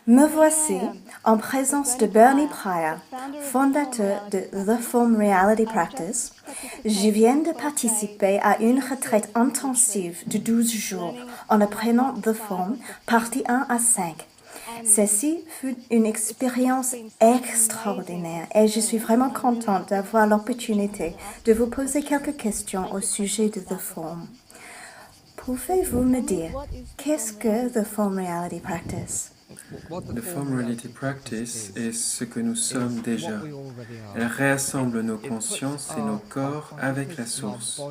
Me voici en présence de Bernie Pryor, fondateur de The Form Reality Practice. Je viens de participer à une retraite intensive de 12 jours en apprenant The Form, partie 1 à 5. Ceci fut une expérience extraordinaire et je suis vraiment contente d'avoir l'opportunité de vous poser quelques questions au sujet de The Form. Pouvez-vous me dire, qu'est-ce que The Form Reality Practice? The Form Reality Practice est ce que nous sommes déjà. Elle réassemble nos consciences et nos corps avec la source.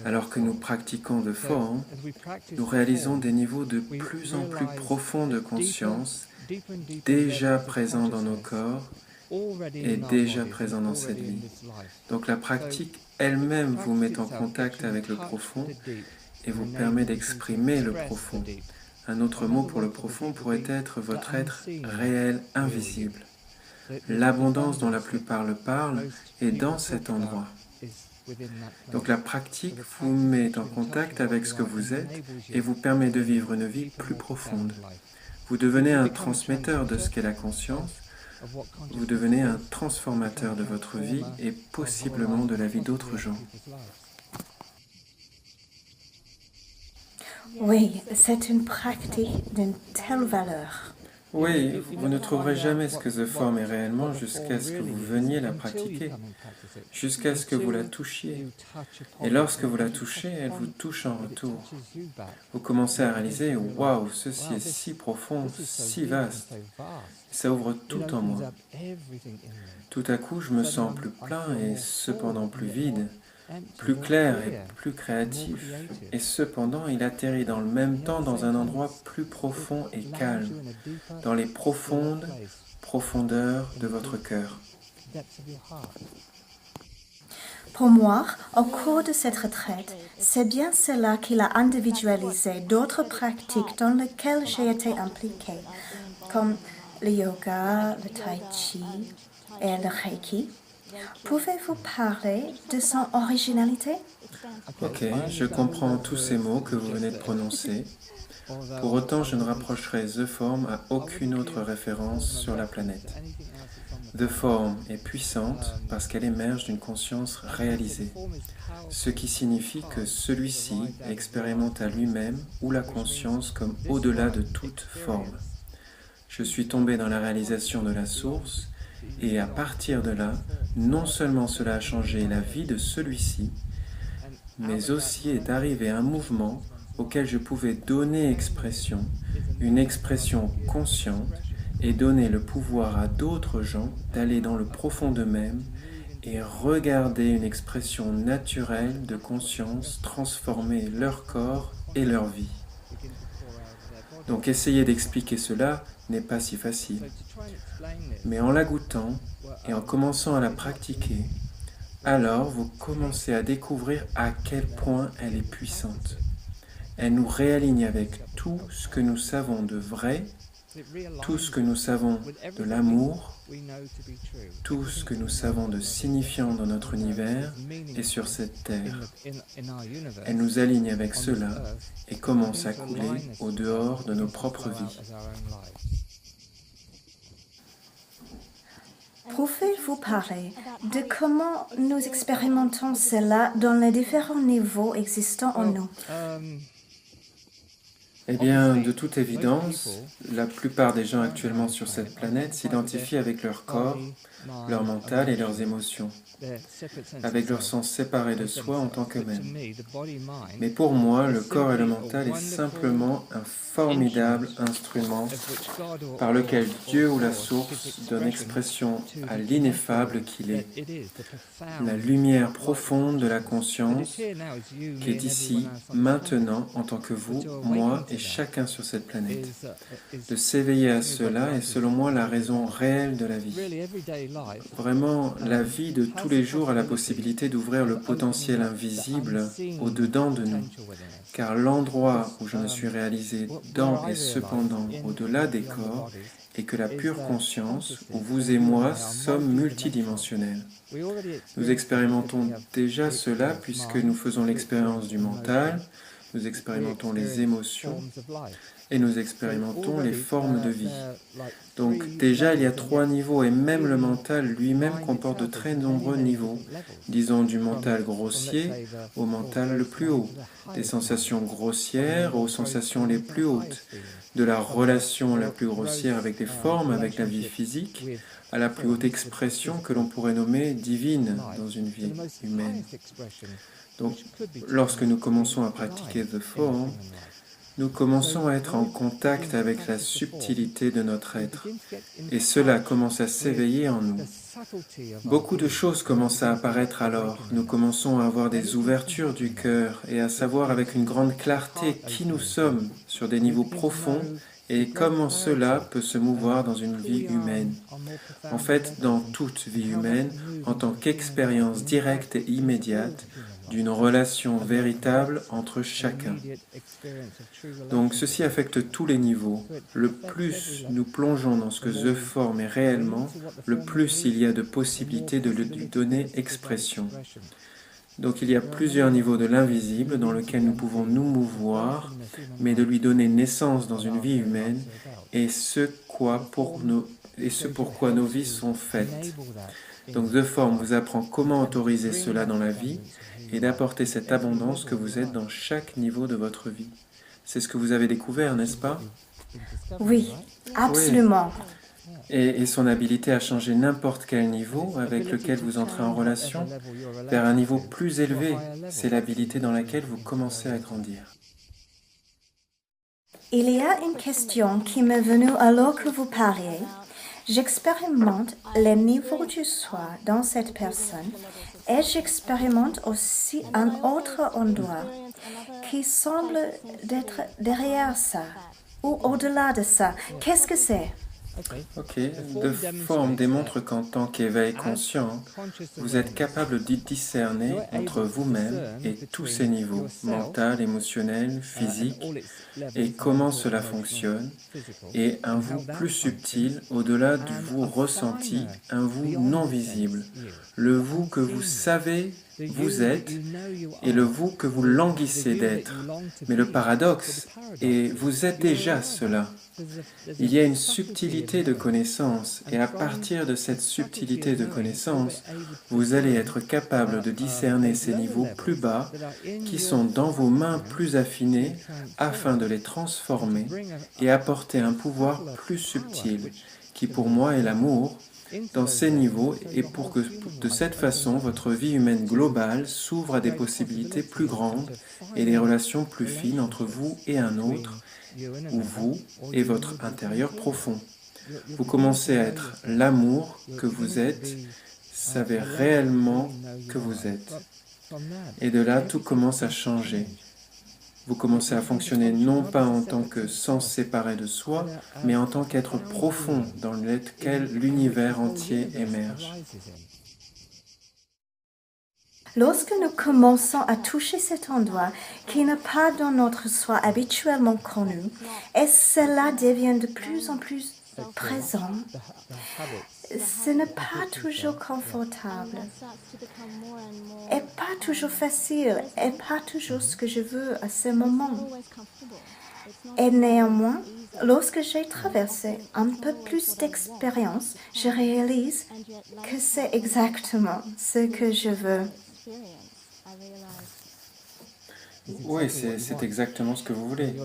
Alors que nous pratiquons The Form, nous réalisons des niveaux de plus en plus profonds de conscience, déjà présents dans nos corps et déjà présents dans cette vie. Donc la pratique elle-même vous met en contact avec le profond et vous permet d'exprimer le profond. Un autre mot pour le profond pourrait être votre être réel invisible. L'abondance dont la plupart le parlent est dans cet endroit. Donc la pratique vous met en contact avec ce que vous êtes et vous permet de vivre une vie plus profonde. Vous devenez un transmetteur de ce qu'est la conscience, vous devenez un transformateur de votre vie et possiblement de la vie d'autres gens. Oui, c'est une pratique d'une telle valeur. Oui, vous ne trouverez jamais ce que The Form est réellement jusqu'à ce que vous veniez la pratiquer, jusqu'à ce que vous la touchiez. Et lorsque vous la touchez, elle vous touche en retour. Vous commencez à réaliser, waouh, ceci est si profond, si vaste. Ça ouvre tout en moi. Tout à coup, je me sens plus plein et cependant plus vide, plus clair et plus créatif. Et cependant, il atterrit dans le même temps dans un endroit plus profond et calme, dans les profondes profondeurs de votre cœur. Pour moi, au cours de cette retraite, c'est bien cela qu'il a individualisé d'autres pratiques dans lesquelles j'ai été impliquée, comme le yoga, le tai chi et le reiki. Pouvez-vous parler de son originalité? Ok, je comprends tous ces mots que vous venez de prononcer. Pour autant, je ne rapprocherai The Form à aucune autre référence sur la planète. The Form est puissante parce qu'elle émerge d'une conscience réalisée, ce qui signifie que celui-ci expérimente à lui-même ou la conscience comme au-delà de toute forme. Je suis tombé dans la réalisation de la source et à partir de là, non seulement cela a changé la vie de celui-ci, mais aussi est arrivé un mouvement auquel je pouvais donner expression, une expression consciente, et donner le pouvoir à d'autres gens d'aller dans le profond d'eux-mêmes et regarder une expression naturelle de conscience transformer leur corps et leur vie. Donc essayer d'expliquer cela n'est pas si facile. Mais en la goûtant et en commençant à la pratiquer, alors vous commencez à découvrir à quel point elle est puissante. Elle nous réaligne avec tout ce que nous savons de vrai, tout ce que nous savons de l'amour, tout ce que nous savons de signifiant dans notre univers et sur cette terre. Elle nous aligne avec cela et commence à couler au dehors de nos propres vies. Pouvez-vous parler de comment nous expérimentons cela dans les différents niveaux existants en nous? Eh bien, de toute évidence, la plupart des gens actuellement sur cette planète s'identifient avec leur corps, leur mental et leurs émotions, avec leur sens séparé de soi en tant qu'eux-mêmes. Mais pour moi, le corps et le mental est simplement un formidable instrument par lequel Dieu ou la source donne expression à l'ineffable qu'il est, la lumière profonde de la conscience qui est ici, maintenant, en tant que vous, moi et chacun sur cette planète. De s'éveiller à cela est selon moi la raison réelle de la vie. Vraiment, la vie de tous les jours a la possibilité d'ouvrir le potentiel invisible au-dedans de nous, car l'endroit où je me suis réalisé dans et cependant au-delà des corps est que la pure conscience, où vous et moi sommes multidimensionnels. Nous expérimentons déjà cela puisque nous faisons l'expérience du mental, nous expérimentons les émotions, et nous expérimentons les formes de vie. Donc déjà, il y a 3 niveaux et même le mental lui-même comporte de très nombreux niveaux, disons du mental grossier au mental le plus haut, des sensations grossières aux sensations les plus hautes, de la relation la plus grossière avec les formes, avec la vie physique, à la plus haute expression que l'on pourrait nommer divine dans une vie humaine. Donc, lorsque nous commençons à pratiquer The Form, nous commençons à être en contact avec la subtilité de notre être, et cela commence à s'éveiller en nous. Beaucoup de choses commencent à apparaître alors. Nous commençons à avoir des ouvertures du cœur et à savoir avec une grande clarté qui nous sommes sur des niveaux profonds et comment cela peut se mouvoir dans une vie humaine. En fait, dans toute vie humaine, en tant qu'expérience directe et immédiate d'une relation véritable entre chacun. Donc ceci affecte tous les niveaux. Le plus nous plongeons dans ce que The Form est réellement, le plus il y a de possibilités de lui donner expression. Donc il y a plusieurs niveaux de l'invisible dans lequel nous pouvons nous mouvoir, mais de lui donner naissance dans une vie humaine et ce pourquoi nos vies sont faites. Donc The Form vous apprend comment autoriser cela dans la vie et d'apporter cette abondance que vous êtes dans chaque niveau de votre vie. C'est ce que vous avez découvert, n'est-ce pas? Oui, absolument. Oui. Et son habilité à changer n'importe quel niveau avec lequel vous entrez en relation vers un niveau plus élevé, c'est l'habilité dans laquelle vous commencez à grandir. Il y a une question qui m'est venue alors que vous parliez. J'expérimente les niveaux du soi dans cette personne et j'expérimente aussi un autre endroit qui semble être derrière ça ou au-delà de ça. Qu'est-ce que c'est? Ok, The Form démontre qu'en tant qu'éveil conscient, vous êtes capable de discerner entre vous-même et tous ces niveaux, mental, émotionnel, physique, et comment cela fonctionne, et un vous plus subtil au-delà du vous ressenti, un vous non visible, le vous que vous savez vous êtes et le vous que vous languissez d'être. Mais le paradoxe est vous êtes déjà cela. Il y a une subtilité de connaissance et à partir de cette subtilité de connaissance, vous allez être capable de discerner ces niveaux plus bas qui sont dans vos mains plus affinées afin de les transformer et apporter un pouvoir plus subtil qui pour moi est l'amour dans ces niveaux et pour que de cette façon votre vie humaine globale s'ouvre à des possibilités plus grandes et des relations plus fines entre vous et un autre ou vous et votre intérieur profond. Vous commencez à être l'amour que vous êtes, savez réellement que vous êtes. Et de là, tout commence à changer. Vous commencez à fonctionner non pas en tant que sens séparé de soi, mais en tant qu'être profond dans lequel l'univers entier émerge. Lorsque nous commençons à toucher cet endroit qui n'est pas dans notre soi habituellement connu, et cela devient de plus en plus présent, ce n'est pas toujours confortable, et pas toujours facile, et pas toujours ce que je veux à ce moment. Et néanmoins, lorsque j'ai traversé un peu plus d'expérience, je réalise que c'est exactement ce que je veux. Oui, c'est exactement ce que vous voulez.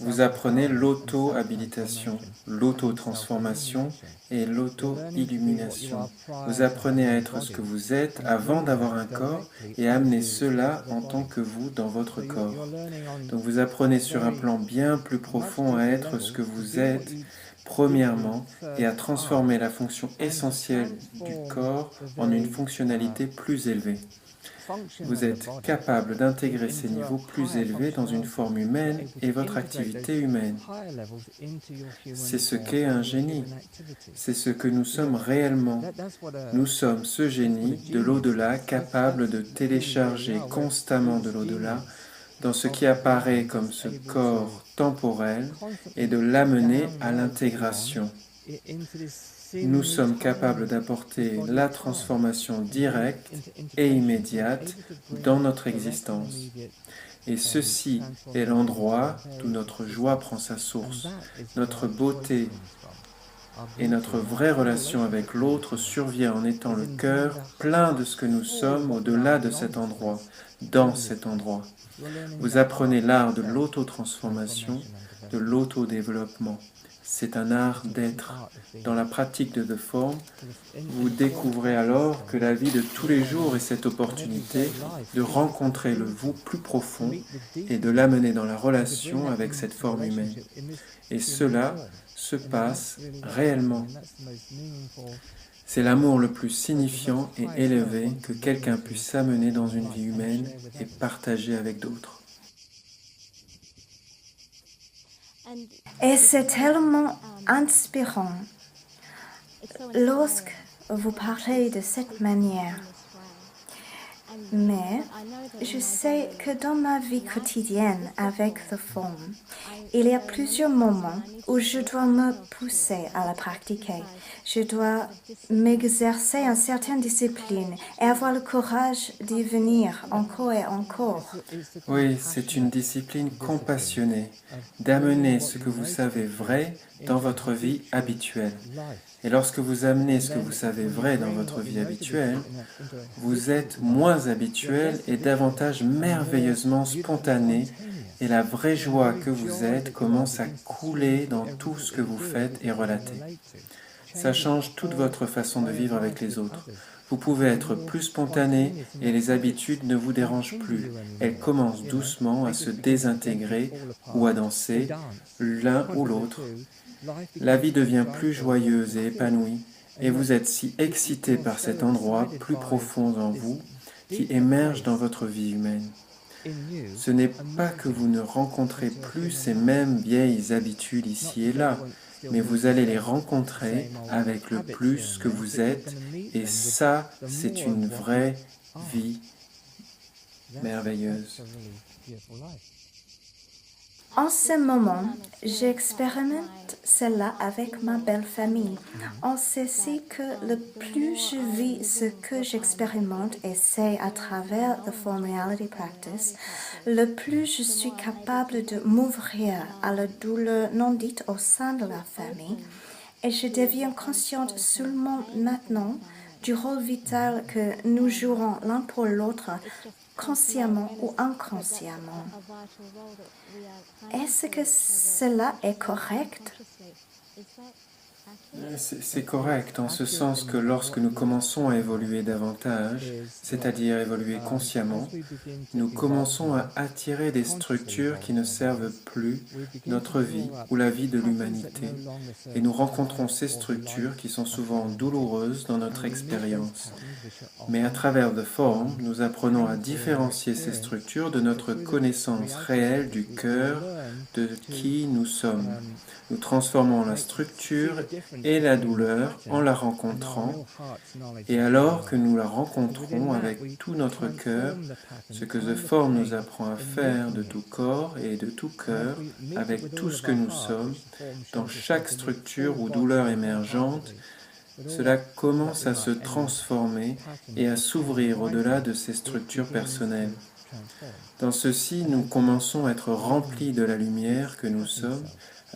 Vous apprenez l'auto-habilitation, l'auto-transformation et l'auto-illumination. Vous apprenez à être ce que vous êtes avant d'avoir un corps et à amener cela en tant que vous dans votre corps. Donc vous apprenez sur un plan bien plus profond à être ce que vous êtes premièrement et à transformer la fonction essentielle du corps en une fonctionnalité plus élevée. Vous êtes capable d'intégrer ces niveaux plus élevés dans une forme humaine et votre activité humaine. C'est ce qu'est un génie. C'est ce que nous sommes réellement. Nous sommes ce génie de l'au-delà capable de télécharger constamment de l'au-delà dans ce qui apparaît comme ce corps temporel et de l'amener à l'intégration. Nous sommes capables d'apporter la transformation directe et immédiate dans notre existence. Et ceci est l'endroit d'où notre joie prend sa source, notre beauté et notre vraie relation avec l'autre survient en étant le cœur plein de ce que nous sommes au-delà de cet endroit, dans cet endroit. Vous apprenez l'art de l'auto-transformation, de l'auto-développement. C'est un art d'être. Dans la pratique de The Form, vous découvrez alors que la vie de tous les jours est cette opportunité de rencontrer le vous plus profond et de l'amener dans la relation avec cette forme humaine. Et cela se passe réellement. C'est l'amour le plus signifiant et élevé que quelqu'un puisse amener dans une vie humaine et partager avec d'autres. Et c'est tellement inspirant lorsque vous parlez de cette manière. Mais je sais que dans ma vie quotidienne avec The Form, il y a plusieurs moments où je dois me pousser à la pratiquer. Je dois m'exercer une certaine discipline et avoir le courage d'y venir encore et encore. Oui, c'est une discipline compassionnée, d'amener ce que vous savez vrai dans votre vie habituelle. Et lorsque vous amenez ce que vous savez vrai dans votre vie habituelle, vous êtes moins habituel et davantage merveilleusement spontané, et la vraie joie que vous êtes commence à couler dans tout ce que vous faites et relatez. Ça change toute votre façon de vivre avec les autres. Vous pouvez être plus spontané et les habitudes ne vous dérangent plus. Elles commencent doucement à se désintégrer ou à danser, l'un ou l'autre. La vie devient plus joyeuse et épanouie, et vous êtes si excité par cet endroit plus profond en vous qui émerge dans votre vie humaine. Ce n'est pas que vous ne rencontrez plus ces mêmes vieilles habitudes ici et là, mais vous allez les rencontrer avec le plus que vous êtes, et ça, c'est une vraie vie merveilleuse. En ce moment, j'expérimente cela avec ma belle famille. On sait si que le plus je vis ce que j'expérimente et c'est à travers The Form Reality Practice, le plus je suis capable de m'ouvrir à la douleur non dite au sein de la famille et je deviens consciente seulement maintenant du rôle vital que nous jouerons l'un pour l'autre, consciemment ou inconsciemment. Est-ce que cela est correct? C'est correct en ce sens que lorsque nous commençons à évoluer davantage, c'est-à-dire évoluer consciemment, nous commençons à attirer des structures qui ne servent plus notre vie ou la vie de l'humanité. Et nous rencontrons ces structures qui sont souvent douloureuses dans notre expérience. Mais à travers The Form, nous apprenons à différencier ces structures de notre connaissance réelle du cœur de qui nous sommes. Nous transformons la structure et la douleur en la rencontrant, et alors que nous la rencontrons avec tout notre cœur, ce que The Form nous apprend à faire de tout corps et de tout cœur, avec tout ce que nous sommes, dans chaque structure ou douleur émergente, cela commence à se transformer et à s'ouvrir au-delà de ces structures personnelles. Dans ceci, nous commençons à être remplis de la lumière que nous sommes,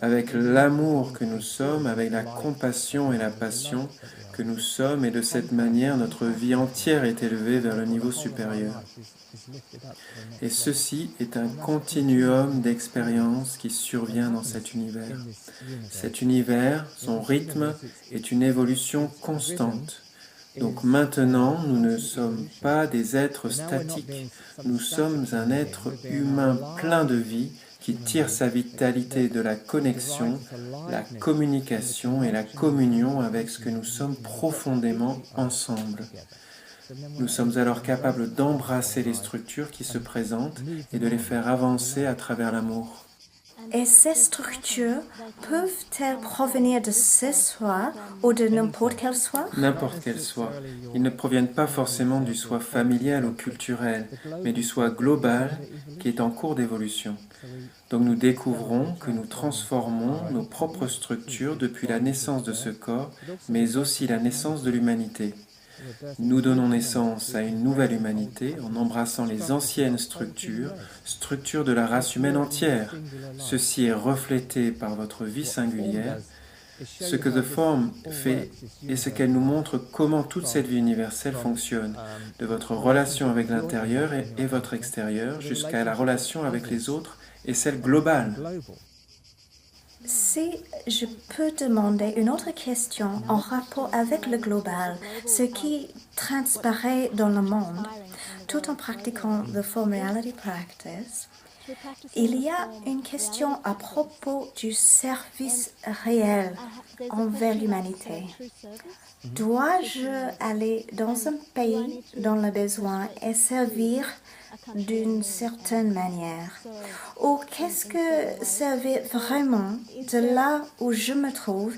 avec l'amour que nous sommes, avec la compassion et la passion que nous sommes, et de cette manière, notre vie entière est élevée vers le niveau supérieur. Et ceci est un continuum d'expériences qui survient dans cet univers. Cet univers, son rythme, est une évolution constante. Donc maintenant, nous ne sommes pas des êtres statiques, nous sommes un être humain plein de vie qui tire sa vitalité de la connexion, la communication et la communion avec ce que nous sommes profondément ensemble. Nous sommes alors capables d'embrasser les structures qui se présentent et de les faire avancer à travers l'amour. Et ces structures peuvent-elles provenir de ce soi ou de n'importe quel soi? N'importe quel soi. Ils ne proviennent pas forcément du soi familial ou culturel, mais du soi global qui est en cours d'évolution. Donc nous découvrons que nous transformons nos propres structures depuis la naissance de ce corps, mais aussi la naissance de l'humanité. Nous donnons naissance à une nouvelle humanité en embrassant les anciennes structures, structures de la race humaine entière. Ceci est reflété par votre vie singulière. Ce que The Form fait est ce qu'elle nous montre comment toute cette vie universelle fonctionne, de votre relation avec l'intérieur et votre extérieur jusqu'à la relation avec les autres et celle globale. Si je peux demander une autre question en rapport avec le global, ce qui transparaît dans le monde, tout en pratiquant the Form Reality Practice, il y a une question à propos du service réel envers l'humanité. Dois-je aller dans un pays dans le besoin et servir d'une certaine manière? Ou qu'est-ce que servir vraiment de là où je me trouve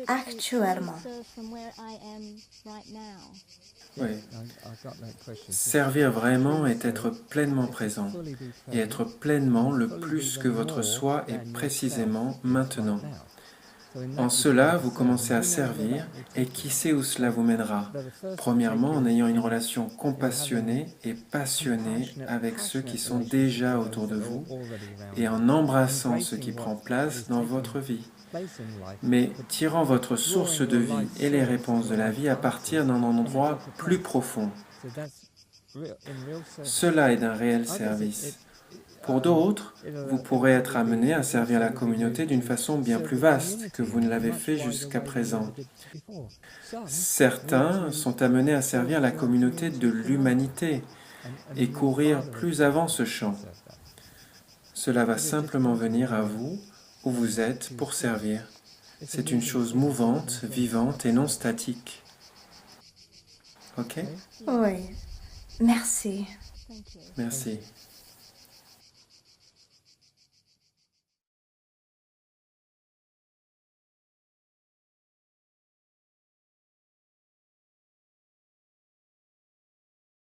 actuellement? Oui. Servir vraiment est être pleinement présent et être pleinement le plus que votre soi est précisément maintenant. En cela, vous commencez à servir et qui sait où cela vous mènera. Premièrement, en ayant une relation compassionnée et passionnée avec ceux qui sont déjà autour de vous et en embrassant ce qui prend place dans votre vie. Mais tirant votre source de vie et les réponses de la vie à partir d'un endroit plus profond. Cela est d'un réel service. Pour d'autres, vous pourrez être amené à servir la communauté d'une façon bien plus vaste que vous ne l'avez fait jusqu'à présent. Certains sont amenés à servir la communauté de l'humanité et courir plus avant ce champ. Cela va simplement venir à vous où vous êtes pour servir. C'est une chose mouvante, vivante et non statique. Ok? Oui, merci. Merci.